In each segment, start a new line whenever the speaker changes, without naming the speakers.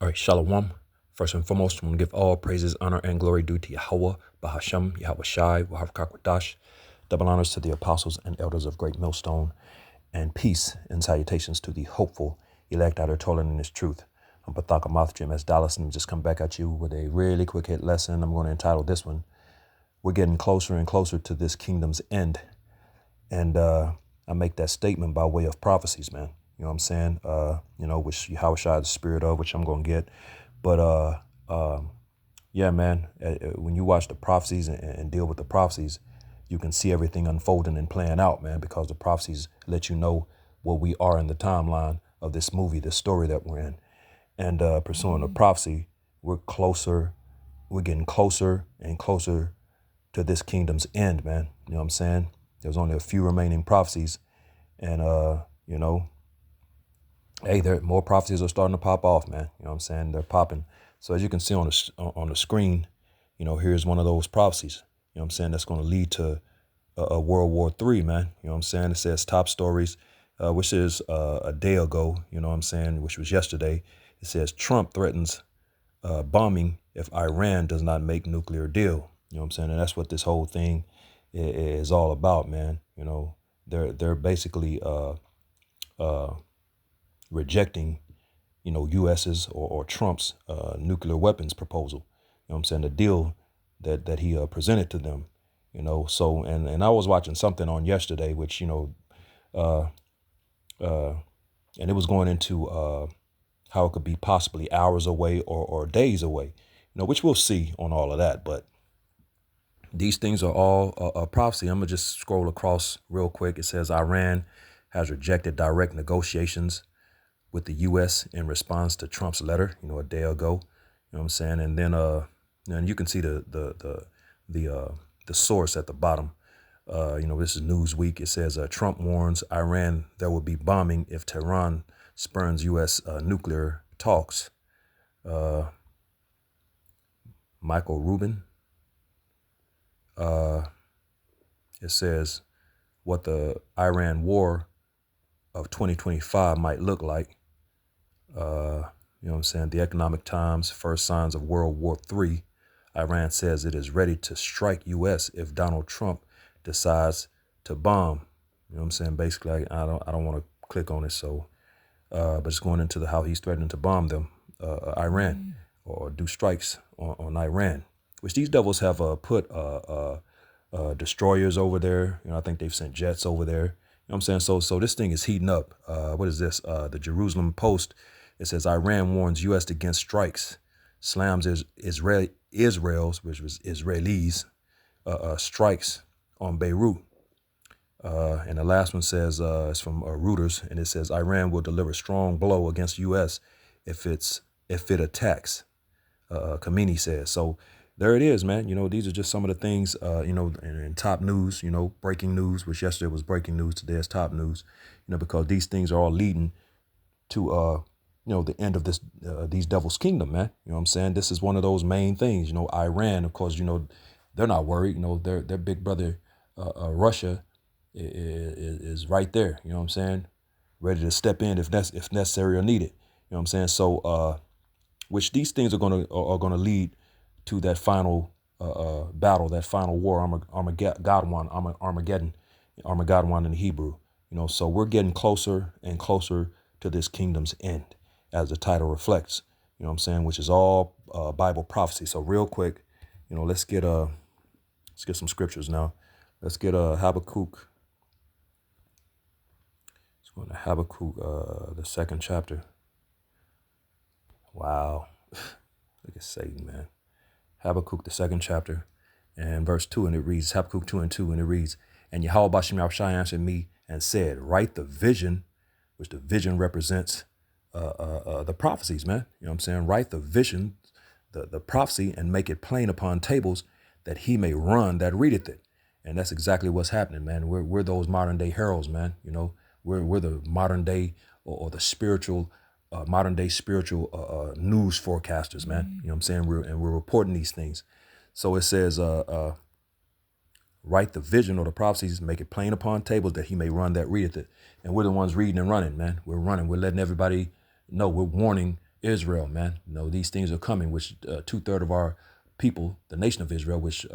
All right, Shalom. First and foremost, I want to give all praises, honor, and glory due to Yahweh, Bahashem, Yahweh Shai, Wahavkakwadash. Double honors to the apostles and elders of Great Millstone, and peace and salutations to the hopeful elect out there toiling in this truth. I'm Pathaka Moth Jim S. Dallas, and just come back at you with a really quick hit lesson. I'm going to entitle this one, We're Getting Closer and Closer to This Kingdom's End. And I make that statement by way of prophecies, man. You know what I'm saying? Which Yahweh Shai, the spirit of, which I'm going to get. But yeah, man, when you watch the prophecies and deal with the prophecies, you can see everything unfolding and playing out, man, because the prophecies let you know where we are in the timeline of this movie, this story that we're in. And pursuing the prophecy, we're getting closer and closer to this kingdom's end, man. You know what I'm saying? There's only a few remaining prophecies. And, hey, more prophecies are starting to pop off, man. You know what I'm saying? They're popping. So as you can see on the screen, here's one of those prophecies. You know what I'm saying? That's going to lead to a World War III, man. You know what I'm saying? It says top stories, which is a day ago, you know what I'm saying, which was yesterday. It says Trump threatens bombing if Iran does not make nuclear deal. You know what I'm saying? And that's what this whole thing is all about, man. You know, they're basically rejecting, U.S.'s or Trump's nuclear weapons proposal. You know what I'm saying? The deal that he presented to them. So and I was watching something on yesterday, which and it was going into how it could be possibly hours away or days away. Which we'll see on all of that, but. These things are all a prophecy. I'm going to just scroll across real quick. It says Iran has rejected direct negotiations with the U.S. in response to Trump's letter, a day ago. You know what I'm saying? And then and you can see the source at the bottom. This is Newsweek. It says Trump warns Iran there will be bombing if Tehran spurns U.S. Nuclear talks. Michael Rubin. It says what the Iran war of 2025 might look like. You know what I'm saying? The Economic Times, first signs of World War III. Iran says it is ready to strike U.S. if Donald Trump decides to bomb. You know what I'm saying? Basically, I don't want to click on it. So, but it's going into how he's threatening to bomb them, Iran, or do strikes on Iran, which these devils have put destroyers over there. I think they've sent jets over there. You know what I'm saying? So this thing is heating up. What is this? The Jerusalem Post. It says Iran warns U.S. against strikes, slams Israel's, which was Israelis, strikes on Beirut. And the last one says it's from Reuters, and it says Iran will deliver strong blow against U.S. if it attacks. Khamenei says. So there it is, man. These are just some of the things, in top news, breaking news, which yesterday was breaking news. Today is top news, because these things are all leading to, the end of these devil's kingdom, man. You know what I'm saying? This is one of those main things, Iran, of course, they're not worried. Their big brother, Russia is right there. You know what I'm saying? Ready to step in if necessary or needed. You know what I'm saying? So, which these things are gonna lead to that final battle, that final war, Armageddon in the Hebrew. So we're getting closer and closer to this kingdom's end, as the title reflects. You know what I'm saying? Which is all Bible prophecy. So real quick, let's get some scriptures now. Let's get Habakkuk. Let's go to Habakkuk, the second chapter. Wow. Look at Satan, man. Habakkuk, the second chapter, and verse 2, and it reads, Habakkuk 2 and 2, and it reads, and Yahweh Bashem Yahushai answered me and said, write the vision, which the vision represents the prophecies, man. You know what I'm saying? Write the vision, the prophecy, and make it plain upon tables, that he may run that readeth it. And that's exactly what's happening, man. We're those modern day heralds, man. We're the modern day or the spiritual modern day spiritual news forecasters, man. You know what I'm saying? We're reporting these things. So it says, write the vision or the prophecies, make it plain upon tables, that he may run that readeth it. And we're the ones reading and running, man. We're running. We're letting everybody know. We're warning Israel, man. You know, these things are coming, which 2/3 of our people, the nation of Israel, which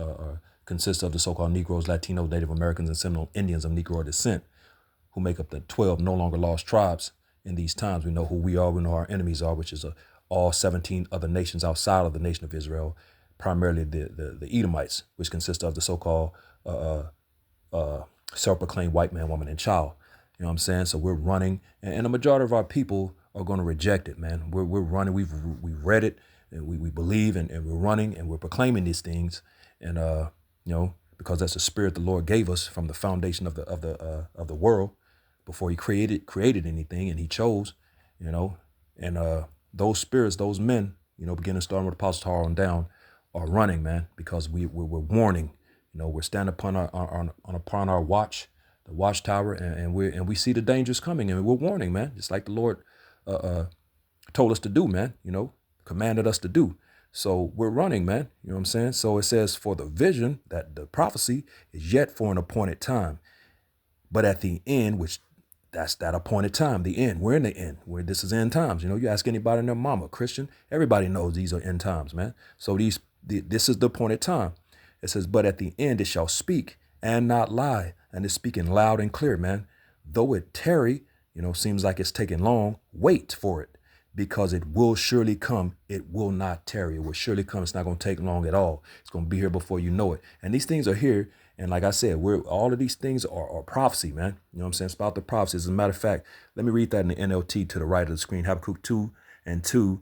consists of the so-called Negroes, Latinos, Native Americans, and Seminole Indians of Negro descent, who make up the 12 no longer lost tribes in these times. We know who we are. We know our enemies are, which is all 17 other nations outside of the nation of Israel, primarily the Edomites, which consist of the so-called self-proclaimed white man, woman, and child. You know what I'm saying? So we're running, and the majority of our people are going to reject it, man. We're running. We've read it, and we believe, and we're running, and we're proclaiming these things, and you know, because that's the spirit the Lord gave us from the foundation of the world before He created anything, and He chose, you know, and those spirits, those men, you know, beginning starting with Apostle Tar on down, are running, man, because we're warning. You know, we're standing upon our watch, the watchtower, and we see the dangers coming, and we're warning, man, just like the Lord told us to do, man, you know, commanded us to do. So we're running, man, you know what I'm saying? So it says, for the vision, that the prophecy is yet for an appointed time, but at the end, which that's that appointed time, the end. We're in the end, where this is end times. You know, you ask anybody and their mama, Christian, everybody knows these are end times, man. So this is the appointed time. It says, but at the end it shall speak and not lie. And it's speaking loud and clear, man. Though it tarry, you know, seems like it's taking long, wait for it, because it will surely come. It will not tarry. It will surely come. It's not going to take long at all. It's going to be here before you know it. And these things are here. And like I said, all of these things are prophecy, man. You know what I'm saying? It's about the prophecy. As a matter of fact, let me read that in the NLT to the right of the screen. Habakkuk 2:2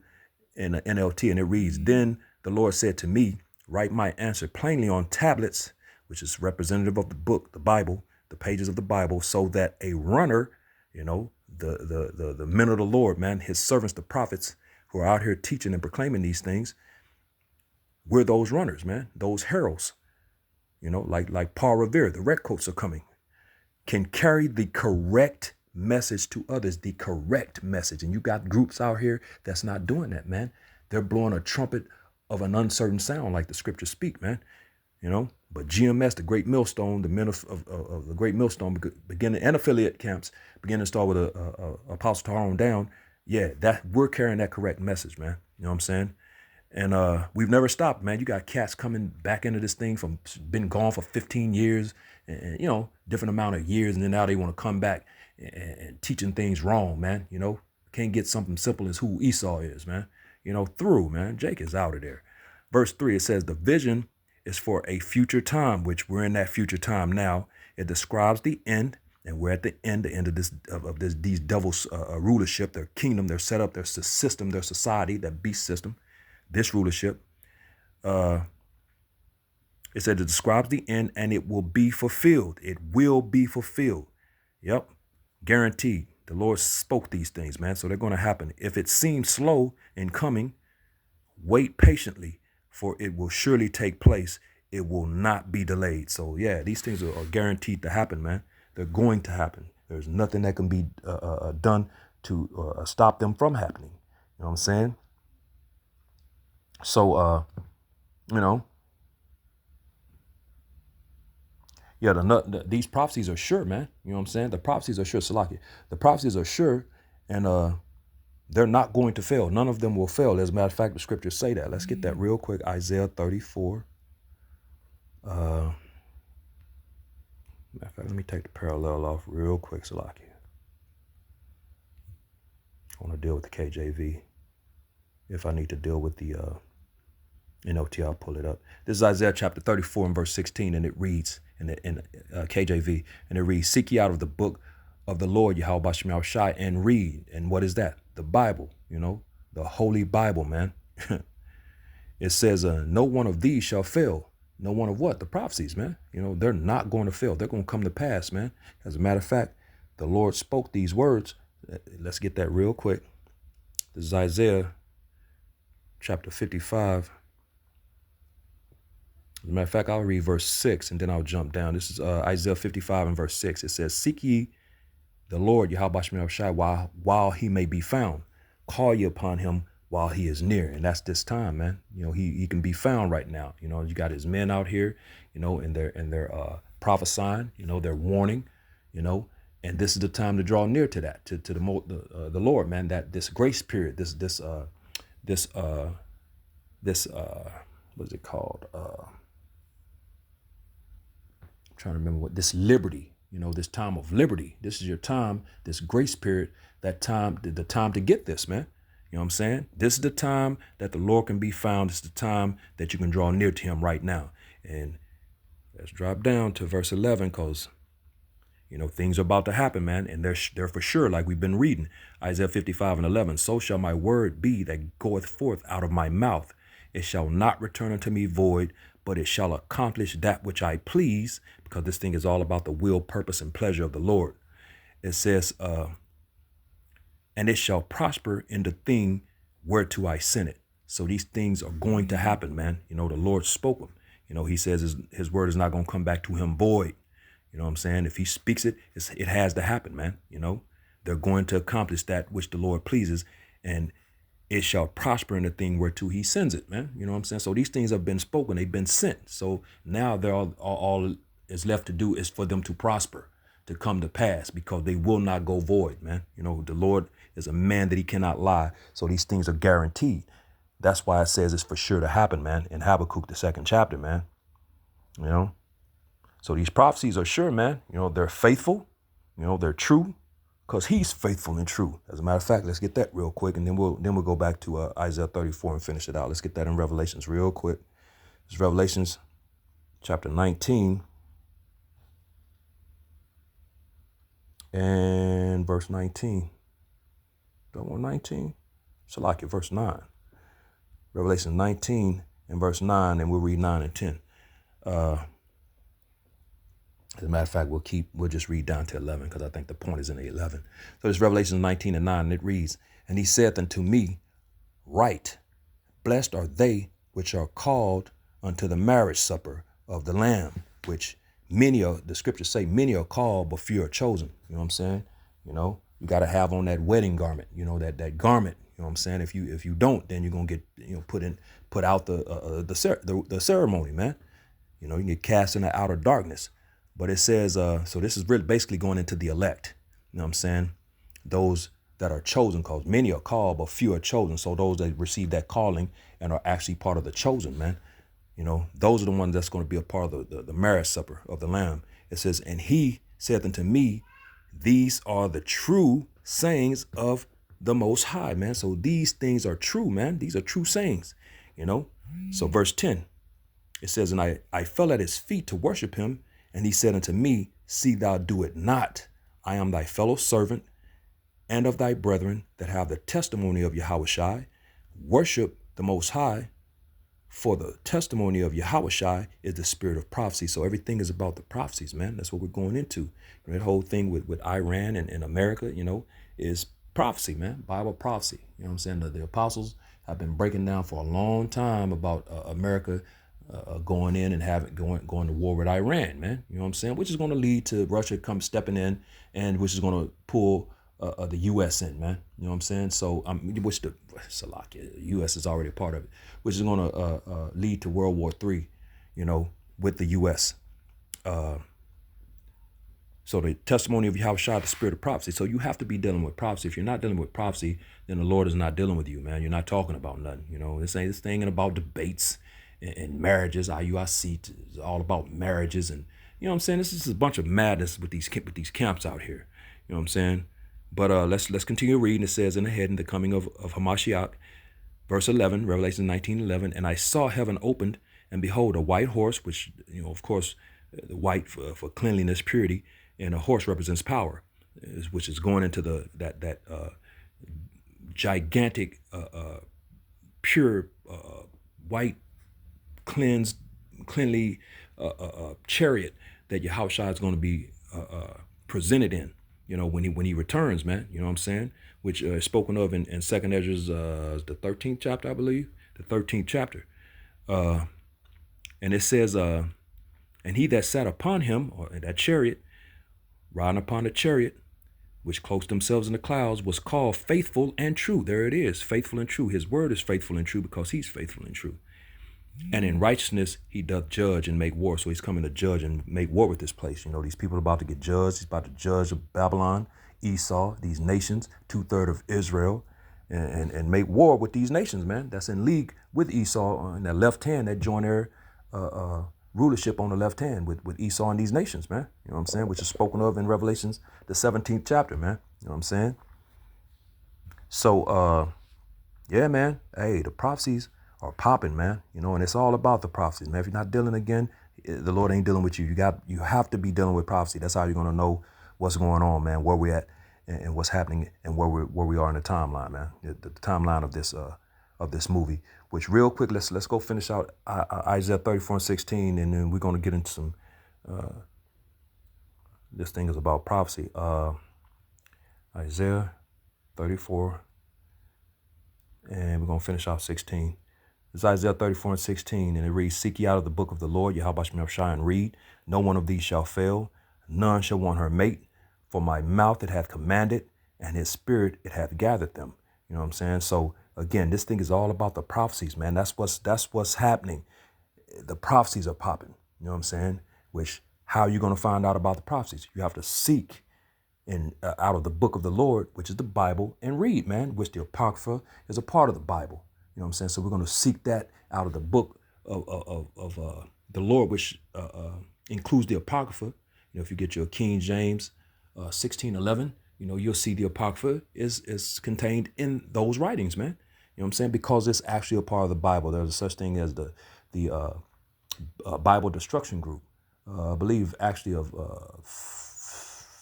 in the NLT. And it reads, then the Lord said to me, write my answer plainly on tablets, which is representative of the book, the Bible, the pages of the Bible, so that a runner, you know, the men of the Lord, man, His servants, the prophets who are out here teaching and proclaiming these things, we're those runners, man, those heralds, you know, like Paul Revere, the redcoats are coming, can carry the correct message to others, the correct message. And you got groups out here that's not doing that, man. They're blowing a trumpet of an uncertain sound, like the scriptures speak, man. You know, but GMS, the Great Millstone, the men of the Great Millstone, beginning and affiliate camps, beginning to start with Apostle Tar on down. Yeah, that we're carrying that correct message, man. You know what I'm saying? And we've never stopped, man. You got cats coming back into this thing from been gone for 15 years, and you know, different amount of years, and then now they want to come back and teaching things wrong, man. You know, can't get something simple as who Esau is, man. You know, through, man. Jake is out of there. Verse 3, it says, the vision is for a future time, which we're in that future time now. It describes the end, and we're at the end of these devils' rulership, their kingdom, their setup, their system, their society, that beast system, this rulership. It said it describes the end, and it will be fulfilled. It will be fulfilled. Yep, guaranteed. The Lord spoke these things, man, so they're going to happen. If it seems slow in coming, wait patiently, for it will surely take place. It will not be delayed. So yeah, these things are guaranteed to happen, man. They're going to happen. There's nothing that can be done to stop them from happening. You know what I'm saying? So, you know, yeah, these prophecies are sure, man. You know what I'm saying? The prophecies are sure, Salakia. The prophecies are sure, and they're not going to fail. None of them will fail. As a matter of fact, the scriptures say that. Let's get that real quick. Isaiah 34. Matter of fact, let me take the parallel off real quick, Salakia. I want to deal with the KJV. If I need to deal with the NLT, I'll pull it up. This is Isaiah chapter 34 and verse 16, and it reads in KJV, and it reads, seek ye out of the book of the Lord, Yahweh Bashim Shai, and read. And what is that? The Bible, you know, the Holy Bible, man. It says, no one of these shall fail. No one of what? The prophecies, man. You know, they're not going to fail. They're going to come to pass, man. As a matter of fact, the Lord spoke these words. Let's get that real quick. This is Isaiah chapter 55. As a matter of fact, I'll read verse 6 and then I'll jump down. This is Isaiah 55 and verse 6. It says, seek ye the Lord, Yahweh Bashim Shai, while he may be found. Call ye upon him while he is near. And that's this time, man. You know, he can be found right now. You know, you got his men out here, you know, and they're prophesying, you know, they're warning, you know, and this is the time to draw near to that, to the Lord, man, that this grace period, this this what is it called? I'm trying to remember what this liberty, this time of liberty. This is your time, this grace period, that time, the time to get this, man. You know what I'm saying? This is the time that the Lord can be found. It's the time that you can draw near to him right now. And let's drop down to verse 11, because things are about to happen, man. And they're for sure, like we've been reading. Isaiah 55:11. So shall my word be that goeth forth out of my mouth. It shall not return unto me void, but it shall accomplish that which I please, because this thing is all about the will, purpose, and pleasure of the Lord. It says, and it shall prosper in the thing whereto I sent it. So these things are going to happen, man. The Lord spoke them. He says his word is not going to come back to him void. You know what I'm saying? If he speaks it, it has to happen, man. They're going to accomplish that which the Lord pleases, and it shall prosper in the thing whereto he sends it, man. You know what I'm saying? So these things have been spoken, they've been sent. So now they're all is left to do is for them to prosper, to come to pass, because they will not go void, man. The Lord is a man that he cannot lie. So these things are guaranteed. That's why it says it's for sure to happen, man, in Habakkuk, the 2nd chapter, man. So these prophecies are sure, man. They're faithful, they're true, because he's faithful and true. As a matter of fact, let's get that real quick, and then we'll go back to Isaiah 34 and finish it out. Let's get that in Revelations real quick. It's Revelations chapter 19 and verse 19. Don't want 19? Salakia, verse 9. Revelation 19 and verse 9, and we'll read 9 and 10. As a matter of fact, we'll just read down to 11, because I think the point is in the 11. So it's Revelation 19 and 9, and it reads, and he saith unto me, write, blessed are they which are called unto the marriage supper of the Lamb, which the scriptures say, many are called, but few are chosen. You know what I'm saying? You got to have on that wedding garment, that garment. You know what I'm saying? If you don't, then you're going to get, put out the ceremony, man. You can get cast in the outer darkness. But it says, so this is really basically going into the elect. You know what I'm saying? Those that are chosen, because many are called, but few are chosen. So those that receive that calling and are actually part of the chosen, man. Those are the ones that's going to be a part of the marriage supper of the Lamb. It says, and he saith unto me, these are the true sayings of the Most High, man. So these things are true, man. These are true sayings, So verse 10, it says, and I fell at his feet to worship him. And he said unto me, see thou do it not. I am thy fellow servant and of thy brethren that have the testimony of Yahushai. Worship the Most High, for the testimony of Yahushai is the spirit of prophecy. So everything is about the prophecies, man. That's what we're going into. That whole thing with Iran and America, is prophecy, man. Bible prophecy. You know what I'm saying? The apostles have been breaking down for a long time about America going in and going to war with Iran, man. You know what I'm saying? Which is going to lead to Russia stepping in, and which is going to pull the U.S. in, man. You know what I'm saying? So which the U.S. is already a part of it, which is going to lead to World War III, with the U.S. So the testimony of Yahushua, the spirit of prophecy. So you have to be dealing with prophecy. If you're not dealing with prophecy, then the Lord is not dealing with you, man. You're not talking about nothing. This thing ain't about debates and marriages. IUIC is all about marriages, and you know what I'm saying. This is a bunch of madness with these camps out here. You know what I'm saying. But let's continue reading. It says in the head, in the coming of Hamashiach, verse 11, Revelation 19:11, and I saw heaven opened, and behold, a white horse, which of course, the white for cleanliness, purity. And a horse represents power, which is going into that gigantic, pure, white, cleanly chariot that Yahushua is going to be presented in. When he returns, man. You know what I'm saying? Which is spoken of in 2nd Ezra, the 13th chapter, I believe, the 13th chapter, and it says, and he that sat upon him, or in that chariot, riding upon the chariot, which cloaked themselves in the clouds, was called faithful and true. There it is, faithful and true. His word is faithful and true because he's faithful and true. And in righteousness, he doth judge and make war. So he's coming to judge and make war with this place. These people are about to get judged. He's about to judge Babylon, Esau, these nations, 2/3 of Israel, and make war with these nations, man. That's in league with Esau on that left hand, that joint heir rulership on the left hand with Esau and these nations, man. You know what I'm saying? Which is spoken of in Revelations, the 17th chapter, man. You know what I'm saying? So, yeah, man. Hey, the prophecies are popping, man. You know, and it's all about the prophecies, man. If you're not dealing again, the Lord ain't dealing with you. You have to be dealing with prophecy. That's how you're gonna know what's going on, man. Where we're at and what's happening and where we are in the timeline, man. The timeline of this movie. Which real quick, let's go finish out Isaiah 34:16, and then we're gonna get into some. This thing is about prophecy. Isaiah 34. And we're going to finish off 16. It's Isaiah 34:16, and it reads, Seek ye out of the book of the Lord, Yahweh Shem Shai, and read. No one of these shall fail. None shall want her mate. For my mouth it hath commanded, and his spirit it hath gathered them. You know what I'm saying? So again, this thing is all about the prophecies, man. That's what's happening. The prophecies are popping. You know what I'm saying? Which, how are you going to find out about the prophecies? You have to seek out of the book of the Lord, which is the Bible, and read, man, which the Apocrypha is a part of the Bible. You know what I'm saying? So we're going to seek that out of the book of the Lord, which includes the Apocrypha. You know, if you get your King James 16:11, you know, you'll see the Apocrypha is contained in those writings, man. You know what I'm saying? Because it's actually a part of the Bible. There's such thing as the Bible Destruction Group. I believe actually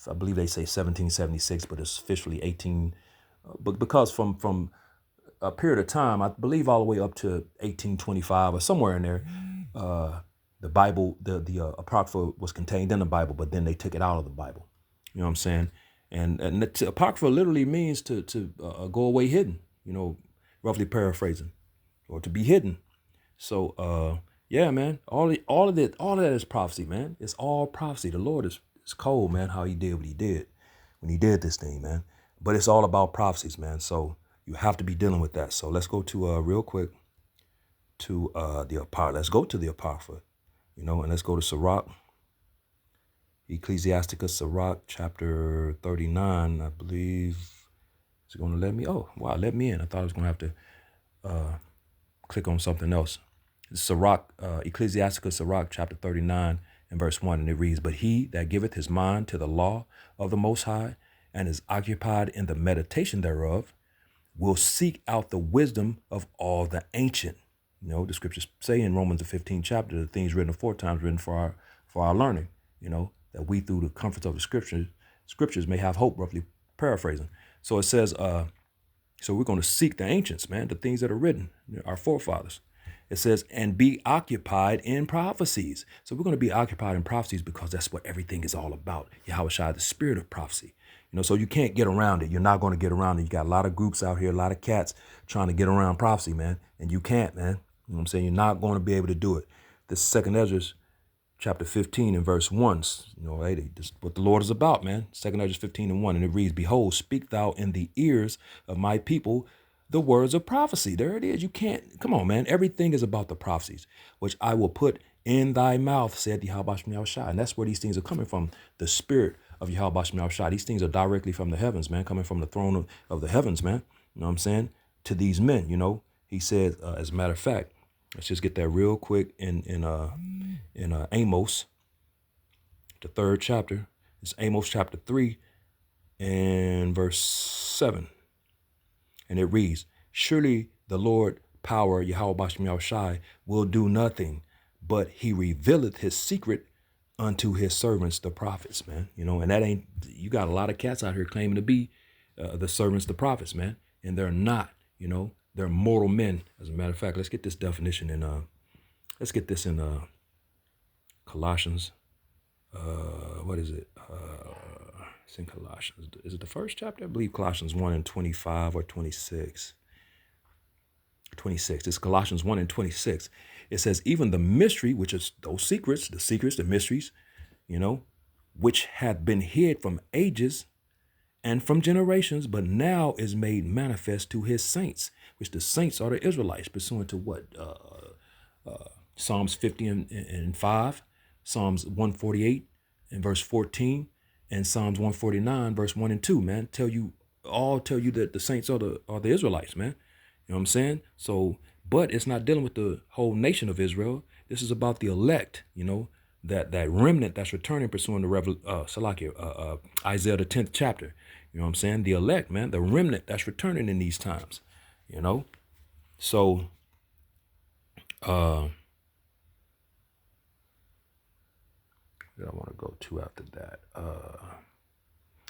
I believe they say 1776, but it's officially 18. But because from a period of time, I believe all the way up to 1825 or somewhere in there, the Bible, the Apocrypha was contained in the Bible, but then they took it out of the Bible. You know what I'm saying? And the Apocrypha literally means to go away hidden, you know, roughly paraphrasing, or to be hidden. So, yeah, man, all of that is prophecy, man. It's all prophecy. The Lord is cold, man, how he did what he did when he did this thing, man. But it's all about prophecies, man. So you have to be dealing with that. So let's go to real quick to the Apocrypha. Let's go to the Apocrypha, you know, and let's go to Sirach, Ecclesiasticus, Sirach, chapter 39, I believe. Is it going to let me? Oh, wow, let me in. I thought I was going to have to click on something else. Sirach, Ecclesiasticus, Sirach, chapter 39, and verse 1, and it reads, But he that giveth his mind to the law of the Most High, and is occupied in the meditation thereof, will seek out the wisdom of all the ancient. You know, the scriptures say in Romans the 15th chapter, the things written aforetime written for our learning, you know, that we through the comfort of the scriptures may have hope, roughly paraphrasing. So it says, so we're going to seek the ancients, man, the things that are written, our forefathers. It says, and be occupied in prophecies. So we're going to be occupied in prophecies because that's what everything is all about. Yahweh Shai, the spirit of prophecy. You know, so you can't get around it. You're not going to get around it. You got a lot of groups out here, a lot of cats trying to get around prophecy, man. And you can't, man. You know what I'm saying? You're not going to be able to do it. This is 2nd Ezra, chapter 15 and verse 1. You know, hey, this is what the Lord is about, man. 2nd Ezra 15 and 1. And it reads, Behold, speak thou in the ears of my people the words of prophecy. There it is. You can't, come on, man. Everything is about the prophecies, which I will put in thy mouth, said Yahweh Shem Shai. And that's where these things are coming from, the spirit of Yahweh Shem Shai. These things are directly from the heavens, man, coming from the throne of the heavens, man. You know what I'm saying? To these men, you know, he said, as a matter of fact, let's just get that real quick in Amos, the 3rd chapter. It's Amos chapter 3 and verse 7. And it reads, Surely the Lord power, Yahweh Shem Shai, will do nothing, but he revealeth his secret unto his servants, the prophets, man. You know, and that ain't, you got a lot of cats out here claiming to be the servants, the prophets, man. And they're not, you know, they're mortal men. As a matter of fact, let's get this definition in, let's get this in Colossians. What is it? It's in Colossians. Is it the 1st chapter? I believe Colossians 1 and 25 or 26. 26. It's Colossians 1 and 26. It says, even the mystery, which is those secrets, the mysteries, you know, which had been hid from ages and from generations, but now is made manifest to his saints, which the saints are the Israelites, pursuant to what? Psalms 50 and 5, Psalms 148 and verse 14, and Psalms 149, verse 1 and 2, man. Tell you all tell you that the saints are the Israelites, man. You know what I'm saying? So, but it's not dealing with the whole nation of Israel. This is about the elect, that remnant that's returning pursuing the Isaiah the 10th chapter. You know what I'm saying? The elect, man, the remnant that's returning in these times, you know? So, where I want to go to after that.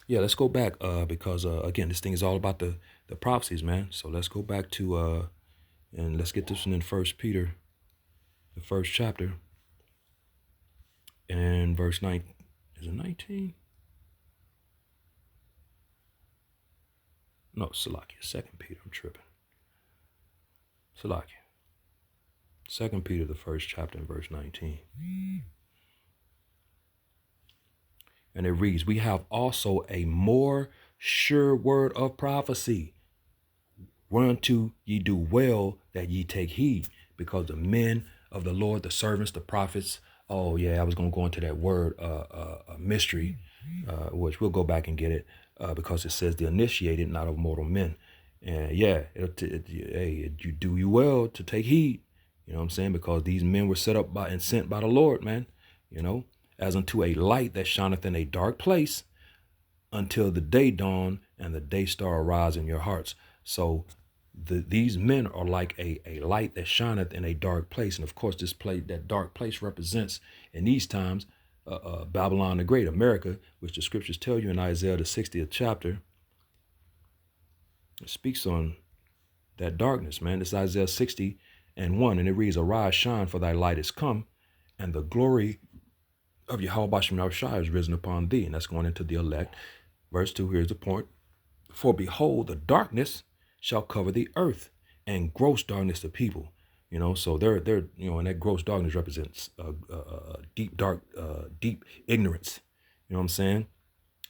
Yeah, let's go back because again, this thing is all about the prophecies, man. So let's go back to and let's get this one in First Peter, the first chapter, and verse 9. Is it 19? No, Salakia. 2 Peter. I'm tripping. Salakia. 2 Peter, the first chapter, and verse 19. And it reads, we have also a more sure word of prophecy, whereunto ye do well that ye take heed, because the men of the Lord, the servants, the prophets. Oh yeah, I was going to go into that word mystery, which we'll go back and get it, because it says the initiated, not of mortal men. And yeah, you do you well to take heed. You know what I'm saying? Because these men were set up by and sent by the Lord, man. As unto a light that shineth in a dark place, until the day dawn and the day star arise in your hearts. So these men are like a light that shineth in a dark place. And of course, that dark place represents in these times Babylon the Great, America, which the scriptures tell you in Isaiah the 60th chapter. It speaks on that darkness, man. It's Isaiah 60:1, and it reads, arise, shine, for thy light is come, and the glory of Yahweh Shem Yahushua is risen upon thee. And that's going into the elect. Verse 2, here's the point. For behold, the darkness shall cover the earth, and gross darkness the people. So they're and that gross darkness represents deep ignorance. You know what I'm saying?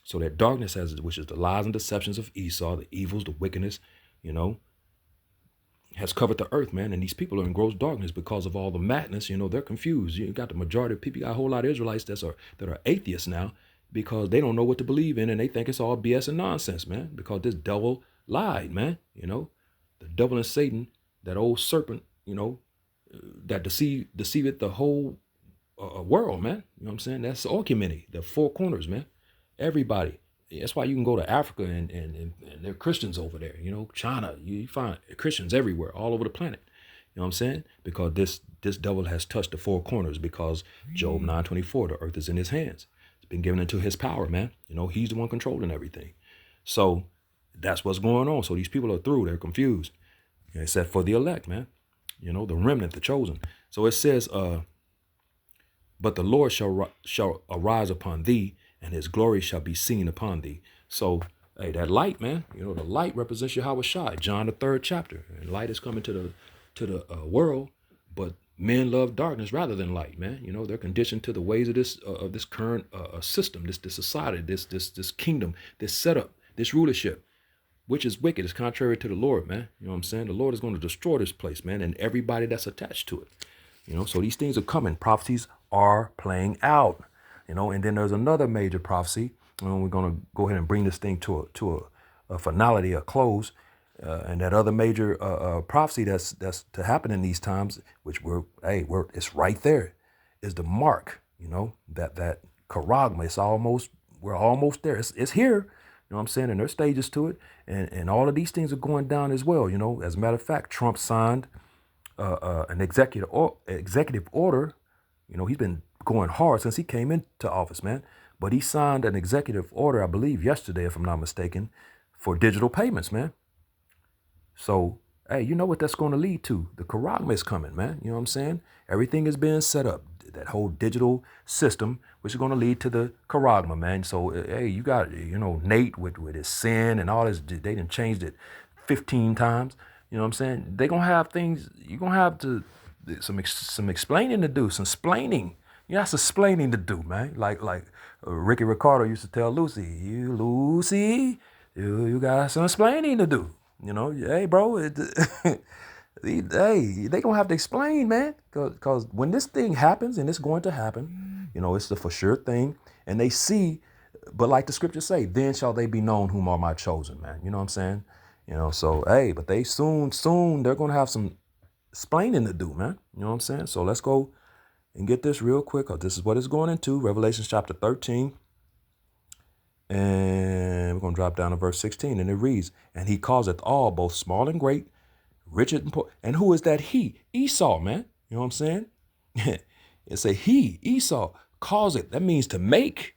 So that darkness which is the lies and deceptions of Esau, the evils, the wickedness, has covered the earth, man. And these people are in gross darkness because of all the madness. They're confused. You got the majority of people, you got a whole lot of Israelites that are atheists now, because they don't know what to believe in, and they think it's all BS and nonsense, man, because this devil lied, man. The devil and Satan, that old serpent, that deceiveth the whole world, man. You know what I'm saying? That's Orchimini, the four corners, man. Everybody. That's why you can go to Africa and there are Christians over there. China, you find Christians everywhere, all over the planet. You know what I'm saying? Because this devil has touched the four corners, because Job 9:24, the earth is in his hands. It's been given into his power, man. He's the one controlling everything. So that's what's going on. So these people are through. They're confused. Except for the elect, man. The remnant, the chosen. So it says, but the Lord shall arise upon thee, and his glory shall be seen upon thee. So, hey, that light, man, the light represents Yahweh Shai, John the 3rd chapter. And light is coming to the world, but men love darkness rather than light, man. They're conditioned to the ways of this current system, this society, this kingdom, this setup, this rulership, which is wicked. It's contrary to the Lord, man. You know what I'm saying? The Lord is going to destroy this place, man, and everybody that's attached to it. So these things are coming. Prophecies are playing out. And then there's another major prophecy. We're going to go ahead and bring this thing to a finality, a close. And that other major prophecy that's to happen in these times, which it's right there, is the mark. That charagma. We're almost there. It's here. You know what I'm saying? And there's stages to it, and all of these things are going down as well. As a matter of fact, Trump signed an executive order. He's been going hard since he came into office, man. But he signed an executive order, I believe, yesterday, if I'm not mistaken, for digital payments, man. So, hey, you know what that's going to lead to? The charagma is coming, man. You know what I'm saying? Everything is being set up. That whole digital system, which is going to lead to the charagma, man. So, hey, you got, Nate with his sin and all this. They done changed it 15 times. You know what I'm saying? They're going to have things. You're going to have some explaining to do, some splaining. You got some splaining to do, man. Like Ricky Ricardo used to tell Lucy, you got some explaining to do. Hey, bro, hey, they gonna have to explain, man. Because when this thing happens, and it's going to happen, it's the for sure thing, and they see But like the scriptures say, then shall they be known whom are my chosen, man. You know what I'm saying? So hey, but they soon they're gonna have some explaining to do, man. You know what I'm saying? So let's go and get this real quick. This is what it's going into. Revelation chapter 13. And we're going to drop down to verse 16. And it reads, and he causeth all, both small and great, rich and poor. And who is that he? Esau, man. You know what I'm saying? It's a he, Esau, cause it. That means to make.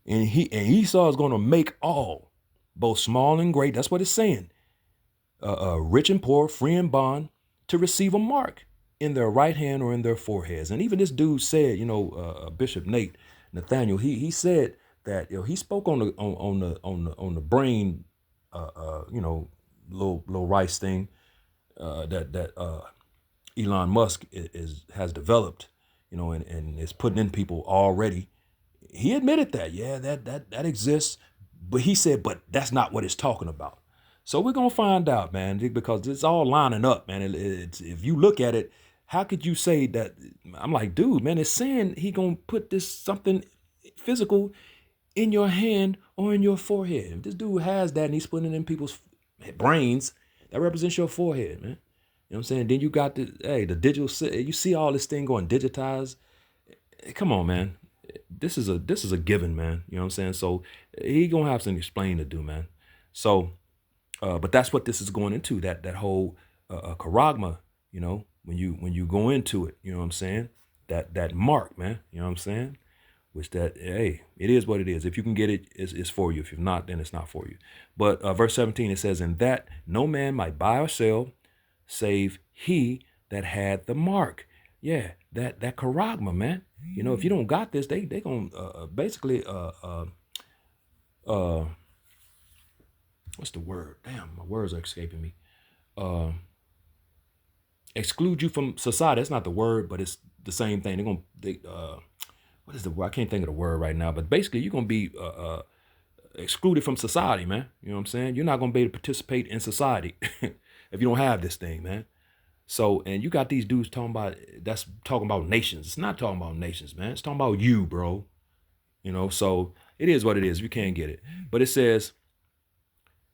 And Esau is going to make all, both small and great. That's what it's saying. Rich and poor, free and bond, to receive a mark in their right hand or in their foreheads. And even this dude said, Bishop Nathaniel, he said that he spoke on the brain, little rice thing that Elon Musk has developed, and is putting in people already. He admitted that, yeah, that exists, but he said, but that's not what it's talking about. So we're gonna find out, man, because it's all lining up, man. It's if you look at it, how could you say that? I'm like, dude, man, it's saying he gonna put this something physical in your hand or in your forehead. If this dude has that and he's putting it in people's brains, that represents your forehead, man. You know what I'm saying? Then you got the digital. You see all this thing going digitized. Come on, man. This is a given, man. You know what I'm saying? So he gonna have some explaining to do, man. So, but that's what this is going into. That whole charagma. When you go into it, you know what I'm saying? That mark, man. You know what I'm saying? Which it is what it is. If you can get it, it's for you. If you're not, then it's not for you. But verse 17, it says, and that no man might buy or sell, save he that had the mark. Yeah, that charagma, man. If you don't got this, they gonna basically what's the word? Damn, my words are escaping me. Exclude you from society. That's not the word, but it's the same thing. What is the word? I can't think of the word right now, but basically you're going to be excluded from society, man. You know what I'm saying? You're not going to be able to participate in society if you don't have this thing, man. So, and you got these dudes talking about nations. It's not talking about nations, man. It's talking about you, bro. So it is what it is. You can't get it. But it says,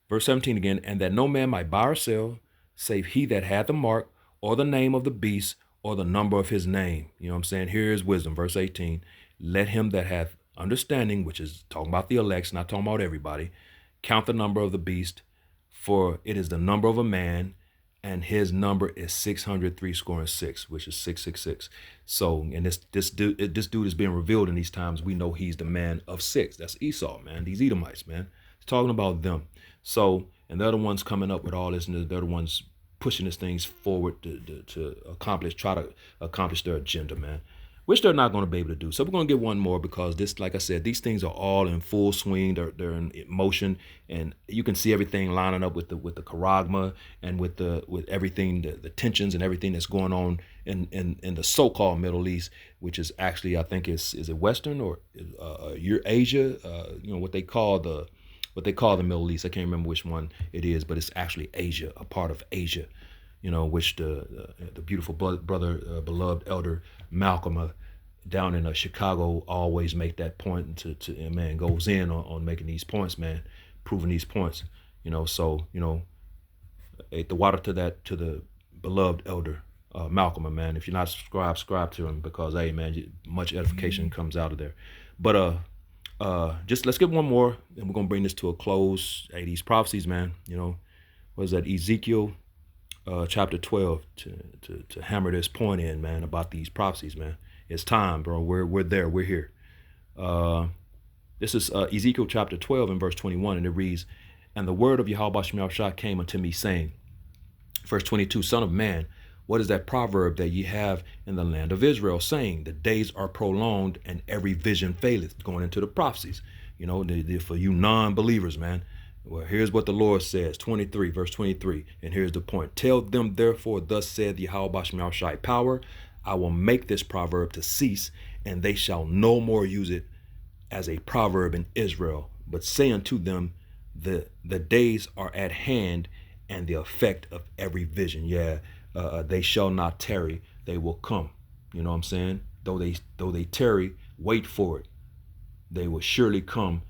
verse 17 again, and that no man might buy or sell, save he that had the mark or the name of the beast or the number of his name. You know what I'm saying? Here is wisdom. Verse 18, let him that hath understanding, which is talking about the elects, not talking about everybody, count the number of the beast, for it is the number of a man, and his number is 666, which is 666. So, and this dude is being revealed in these times. We know he's the man of six. That's Esau, man. These Edomites, man. It's talking about them. So, and they're the ones coming up with all this, and they're the ones pushing these things forward to try to accomplish their agenda, man, which they're not going to be able to do. So we're going to get one more because this, like I said, these things are all in full swing. They're in motion, and you can see everything lining up with the charagma and with everything, the tensions and everything that's going on in the so-called Middle East, which is actually, I think is it Western or Asia? What they call the Middle East. I can't remember which one it is, but it's actually Asia, a part of Asia, which the beautiful brother, beloved elder Malcolm down in Chicago always make that point and man goes in on making these points, man, proving these points, so, ate the water to the beloved elder Malcolm, man. If you're not subscribe to him because, hey, man, much edification comes out of there. But just let's get one more, and we're gonna bring this to a close. Hey, these prophecies, man. What is that? Ezekiel chapter 12 to hammer this point in, man, about these prophecies, man. It's time, bro. We're there. We're here. This is Ezekiel chapter 12 and verse 21, and it reads, "And the word of Yahweh Shem Shah came unto me, saying," verse 22, "Son of man, what is that proverb that ye have in the land of Israel, saying, the days are prolonged and every vision faileth?" Going into the prophecies, for you non-believers, man. Well, here's what the Lord says, 23, verse 23, and here's the point. "Tell them, therefore, thus saith Yahweh Shem Shai power, I will make this proverb to cease, and they shall no more use it as a proverb in Israel, but say unto them, the days are at hand, and the effect of every vision." Yeah, they shall not tarry, they will come. You know what I'm saying? Though they tarry, wait for it. they will surely come.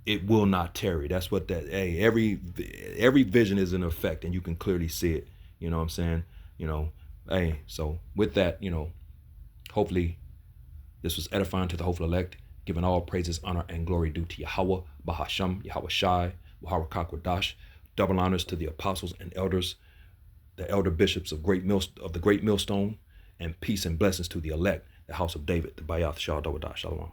It will not tarry. That's what that, hey, every vision is in effect, and you can clearly see it. You know what I'm saying? Hey, so with that, hopefully this was edifying to the hopeful elect, giving all praises, honor, and glory due to Yahweh, Bahasham, Yahweh Shai, Wahara Kakwadash. Double honors to the apostles and elders, the elder bishops of the great millstone, and peace and blessings to the elect, the house of David, the Bayath Shah Dawada. Shalom.